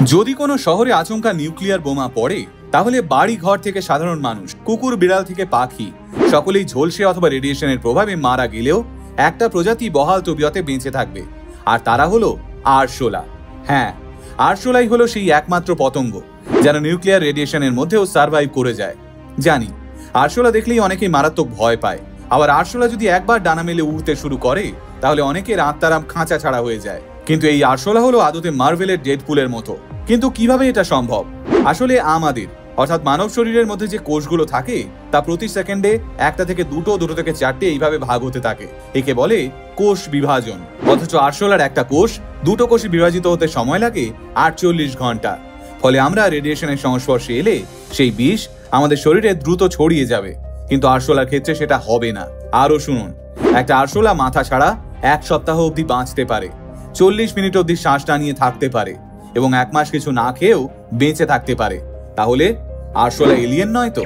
যদি কোনো শহরে আচমকা নিউক্লিয়ার বোমা পড়ে তাহলে বাড়ি ঘর থেকে সাধারণ মানুষ, কুকুর বিড়াল থেকে পাখি সকলেই ঝলসে অথবা রেডিয়েশনের প্রভাবে মারা গেলেও একটা প্রজাতি বহাল তবিয়তে বেঁচে থাকবে, আর তারা হলো আরশোলা। হ্যাঁ, আরশোলাই হলো সেই একমাত্র পতঙ্গ যেন নিউক্লিয়ার রেডিয়েশনের মধ্যেও সার্ভাইভ করে যায়। জানি আরশোলা দেখলেই অনেকেই মারাত্মক ভয় পায়, আবার আরশোলা যদি একবার ডানা মেলে উড়তে শুরু করে তাহলে অনেকের আত্মারাম খাঁচা ছাড়া হয়ে যায়। কিন্তু এই আরশোলা হলো আদতে মার্ভেলের ডেডপুলের মতো। কিন্তু কিভাবে এটা সম্ভব? আসলে আমাদের অর্থাৎ মানব শরীরের মধ্যে যে কোষগুলো থাকে তা প্রতি সেকেন্ডে একটা থেকে দুটো থেকে চারটে এইভাবে ভাগ হতে থাকে। একে বলে কোষ বিভাজন। অথচ আরশোলার একটা কোষ দুটো কোষে বিভাজিত হতে সময় লাগে 48 ঘন্টা। ফলে আমরা রেডিয়েশনের সংস্পর্শে এলে সেই বিষ আমাদের শরীরে দ্রুত ছড়িয়ে যাবে, কিন্তু আরশোলার ক্ষেত্রে সেটা হবে না। আরো শুনুন, একটা আরশোলা মাথা ছাড়া 1 সপ্তাহ অবধি বাঁচতে পারে, 40 মিনিট অবধি শ্বাস টানিয়ে থাকতে পারে এবং 1 মাস কিছু না খেয়েও বেঁচে থাকতে পারে। তাহলে আরশোলা এলিয়েন নয় তো?